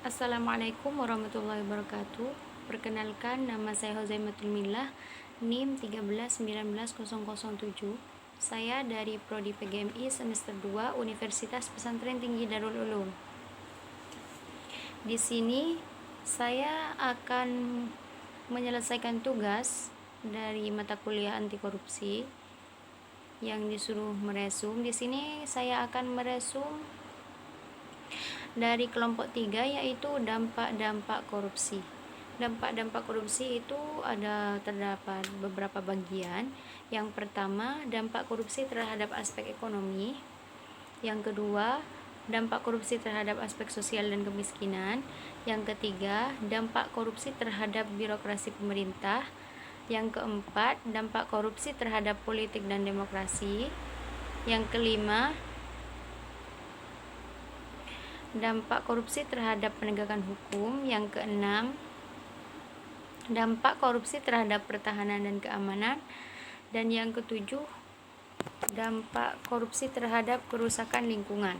Assalamualaikum warahmatullahi wabarakatuh. Perkenalkan, nama saya Hozaimatul Millah, NIM 1399007. Saya dari Prodi PGMI semester 2 Universitas Pesantren Tinggi Darul Ulum. Di sini saya akan menyelesaikan tugas dari mata kuliah anti korupsi yang disuruh meresum. Di sini saya akan meresum dari kelompok 3, yaitu dampak-dampak korupsi. Dampak-dampak korupsi itu terdapat beberapa bagian. Yang pertama, dampak korupsi terhadap aspek ekonomi. Yang kedua, dampak korupsi terhadap aspek sosial dan kemiskinan. Yang ketiga, dampak korupsi terhadap birokrasi pemerintah. Yang keempat, dampak korupsi terhadap politik dan demokrasi. Yang kelima, dampak korupsi terhadap penegakan hukum. Yang keenam, dampak korupsi terhadap pertahanan dan keamanan. Dan yang ketujuh, dampak korupsi terhadap kerusakan lingkungan.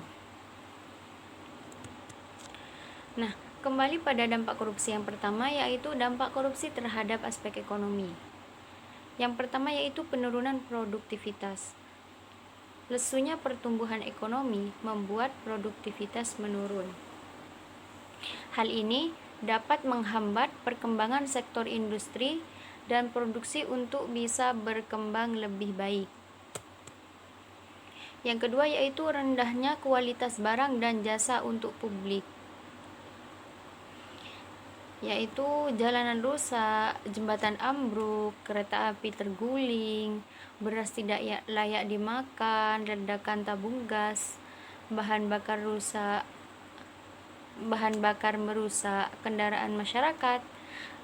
Nah, kembali pada dampak korupsi yang pertama, yaitu dampak korupsi terhadap aspek ekonomi. Yang pertama yaitu penurunan produktivitas. Lesunya pertumbuhan ekonomi membuat produktivitas menurun. Hal ini dapat menghambat perkembangan sektor industri dan produksi untuk bisa berkembang lebih baik. Yang kedua yaitu rendahnya kualitas barang dan jasa untuk publik, yaitu jalanan rusak, jembatan ambruk, kereta api terguling, beras tidak layak dimakan, ledakan tabung gas, bahan bakar merusak kendaraan masyarakat,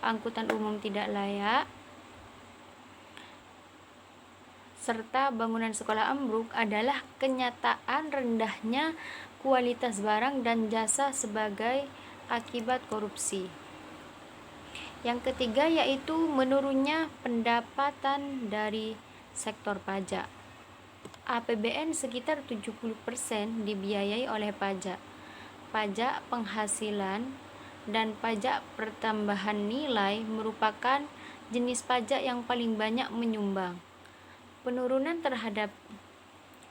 angkutan umum tidak layak, serta bangunan sekolah ambruk adalah kenyataan rendahnya kualitas barang dan jasa sebagai akibat korupsi. Yang ketiga yaitu menurunnya pendapatan dari sektor pajak. APBN sekitar 70% dibiayai oleh pajak, pajak penghasilan, dan pajak pertambahan nilai merupakan jenis pajak yang paling banyak menyumbang. Penurunan terhadap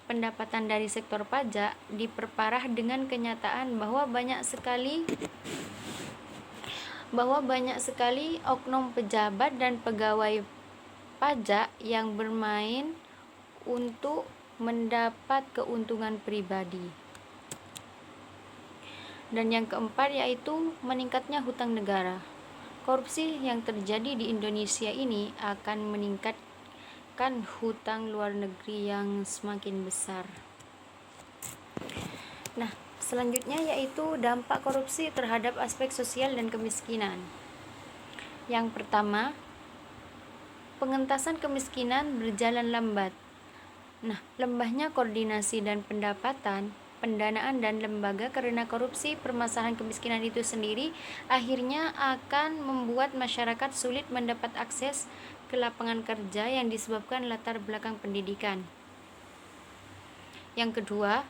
pendapatan dari sektor pajak diperparah dengan kenyataan bahwa banyak sekali oknum pejabat dan pegawai pajak yang bermain untuk mendapat keuntungan pribadi. Dan yang keempat yaitu meningkatnya hutang negara. Korupsi yang terjadi di Indonesia ini akan meningkatkan hutang luar negeri yang semakin besar. Nah, selanjutnya yaitu dampak korupsi terhadap aspek sosial dan kemiskinan. Yang pertama, pengentasan kemiskinan berjalan lambat. Nah, lembahnya koordinasi dan pendanaan dan lembaga karena korupsi. Permasalahan kemiskinan itu sendiri akhirnya akan membuat masyarakat sulit mendapat akses ke lapangan kerja yang disebabkan latar belakang pendidikan. Yang kedua,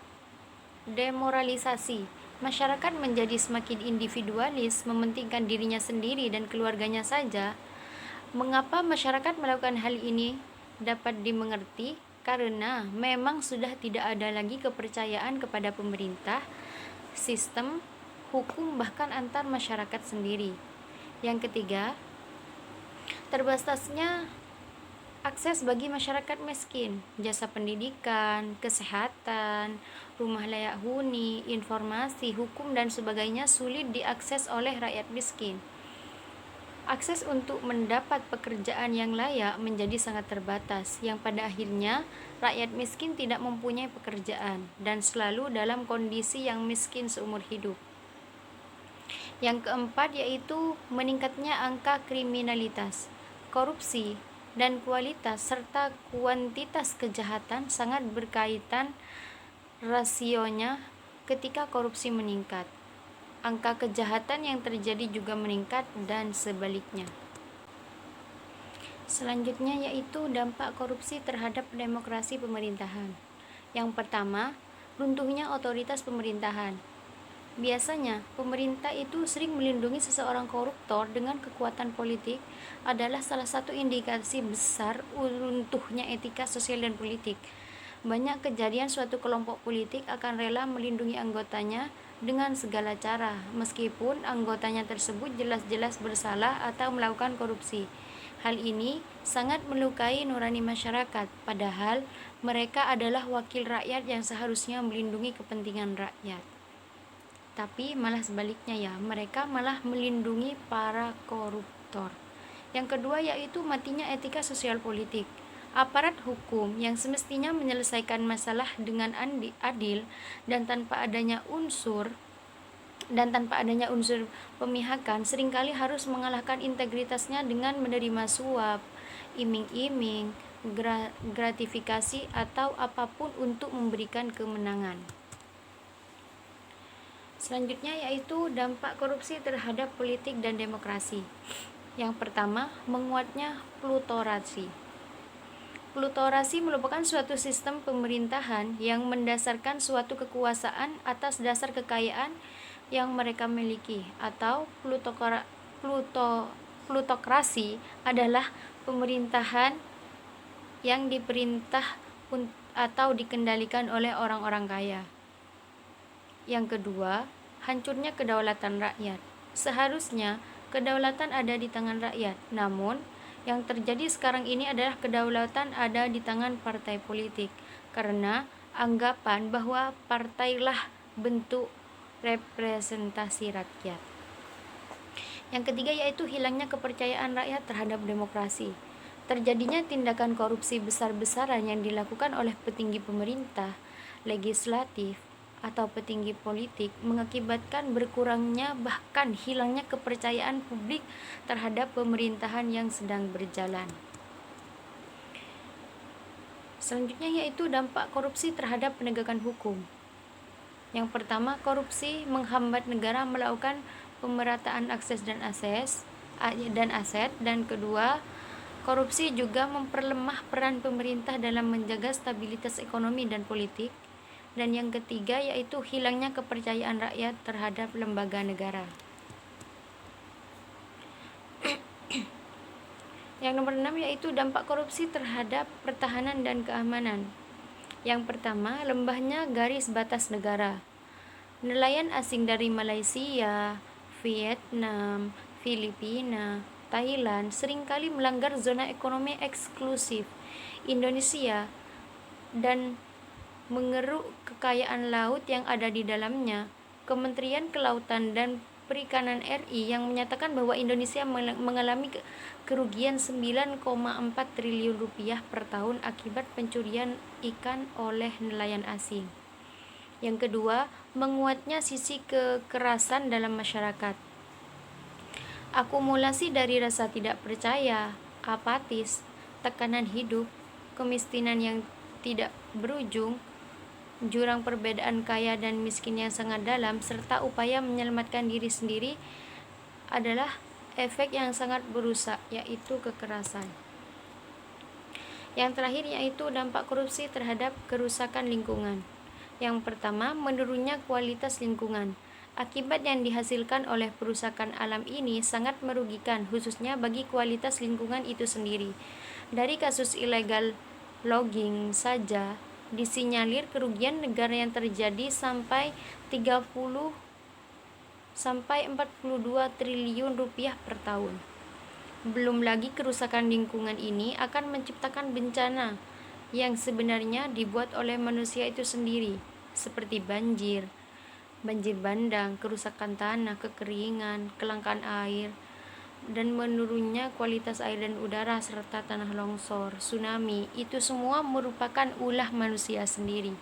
demoralisasi. Masyarakat menjadi semakin individualis, mementingkan dirinya sendiri dan keluarganya saja. Mengapa masyarakat melakukan hal ini dapat dimengerti? Karena memang sudah tidak ada lagi kepercayaan kepada pemerintah, sistem, hukum, bahkan antar masyarakat sendiri. Yang ketiga, terbatasnya akses bagi masyarakat miskin, jasa pendidikan, kesehatan, rumah layak huni, informasi, hukum, dan sebagainya sulit diakses oleh rakyat miskin. Akses untuk mendapat pekerjaan yang layak menjadi sangat terbatas, yang pada akhirnya rakyat miskin tidak mempunyai pekerjaan dan selalu dalam kondisi yang miskin seumur hidup. Yang keempat yaitu meningkatnya angka kriminalitas. Korupsi dan kualitas serta kuantitas kejahatan sangat berkaitan rasionya. Ketika korupsi meningkat, angka kejahatan yang terjadi juga meningkat dan sebaliknya. Selanjutnya yaitu dampak korupsi terhadap demokrasi pemerintahan. Yang pertama, runtuhnya otoritas pemerintahan. Biasanya, pemerintah itu sering melindungi seseorang koruptor dengan kekuatan politik adalah salah satu indikasi besar runtuhnya etika sosial dan politik. Banyak kejadian suatu kelompok politik akan rela melindungi anggotanya dengan segala cara, meskipun anggotanya tersebut jelas-jelas bersalah atau melakukan korupsi. Hal ini sangat melukai nurani masyarakat, padahal mereka adalah wakil rakyat yang seharusnya melindungi kepentingan rakyat. Tapi malah sebaliknya ya, mereka malah melindungi para koruptor. Yang kedua yaitu matinya etika sosial politik. Aparat hukum yang semestinya menyelesaikan masalah dengan adil dan tanpa adanya unsur pemihakan seringkali harus mengalahkan integritasnya dengan menerima suap, iming-iming, gratifikasi atau apapun untuk memberikan kemenangan. Selanjutnya yaitu dampak korupsi terhadap politik dan demokrasi. Yang pertama, menguatnya plutorasi. Plutorasi merupakan suatu sistem pemerintahan yang mendasarkan suatu kekuasaan atas dasar kekayaan yang mereka miliki, atau plutokrasi adalah pemerintahan yang diperintah atau dikendalikan oleh orang-orang kaya. Yang kedua, hancurnya kedaulatan rakyat. Seharusnya kedaulatan ada di tangan rakyat, namun yang terjadi sekarang ini adalah kedaulatan ada di tangan partai politik, karena anggapan bahwa partailah bentuk representasi rakyat. Yang ketiga yaitu hilangnya kepercayaan rakyat terhadap demokrasi. Terjadinya tindakan korupsi besar-besaran yang dilakukan oleh petinggi pemerintah, legislatif, atau petinggi politik mengakibatkan berkurangnya bahkan hilangnya kepercayaan publik terhadap pemerintahan yang sedang berjalan. Selanjutnya yaitu dampak korupsi terhadap penegakan hukum. Yang pertama, korupsi menghambat negara melakukan pemerataan akses dan aset, dan kedua, korupsi juga memperlemah peran pemerintah dalam menjaga stabilitas ekonomi dan politik. Dan yang ketiga yaitu hilangnya kepercayaan rakyat terhadap lembaga negara. Yang nomor 6 yaitu dampak korupsi terhadap pertahanan dan keamanan. Yang pertama, lembahnya garis batas negara. Nelayan asing dari Malaysia, Vietnam, Filipina, Thailand seringkali melanggar zona ekonomi eksklusif Indonesia dan mengeruk kekayaan laut yang ada di dalamnya. Kementerian Kelautan dan Perikanan RI yang menyatakan bahwa Indonesia mengalami kerugian 9,4 triliun rupiah per tahun akibat pencurian ikan oleh nelayan asing. Yang kedua, menguatnya sisi kekerasan dalam masyarakat. Akumulasi dari rasa tidak percaya, apatis, tekanan hidup, kemiskinan yang tidak berujung, jurang perbedaan kaya dan miskin yang sangat dalam, serta upaya menyelamatkan diri sendiri adalah efek yang sangat berusak, yaitu kekerasan. Yang terakhir yaitu dampak korupsi terhadap kerusakan lingkungan. Yang pertama, menurunnya kualitas lingkungan. Akibat yang dihasilkan oleh perusakan alam ini sangat merugikan, khususnya bagi kualitas lingkungan itu sendiri. Dari kasus illegal logging saja, disinyalir kerugian negara yang terjadi sampai 30 sampai 42 triliun rupiah per tahun. Belum lagi kerusakan lingkungan ini akan menciptakan bencana yang sebenarnya dibuat oleh manusia itu sendiri, seperti banjir bandang, kerusakan tanah, kekeringan, kelangkaan air, dan menurunnya kualitas air dan udara serta tanah longsor, tsunami, itu semua merupakan ulah manusia sendiri.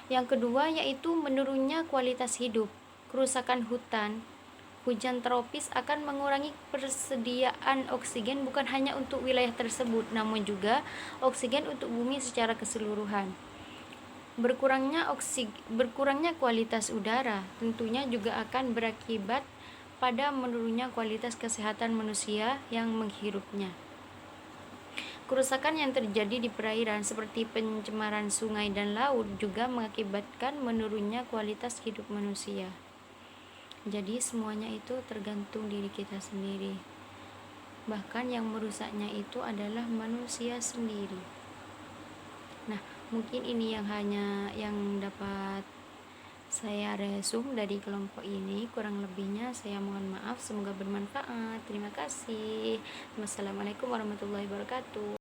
Yang kedua yaitu menurunnya kualitas hidup. Kerusakan hutan, hujan tropis akan mengurangi persediaan oksigen bukan hanya untuk wilayah tersebut, namun juga oksigen untuk bumi secara keseluruhan. Berkurangnya kualitas udara tentunya juga akan berakibat pada menurunnya kualitas kesehatan manusia yang menghirupnya. Kerusakan yang terjadi di perairan seperti pencemaran sungai dan laut juga mengakibatkan menurunnya kualitas hidup manusia. Jadi semuanya itu tergantung diri kita sendiri. Bahkan yang merusaknya itu adalah manusia sendiri. Nah, mungkin ini yang dapat saya resum dari kelompok ini. Kurang lebihnya saya mohon maaf, semoga bermanfaat. Terima kasih. Wassalamualaikum warahmatullahi wabarakatuh.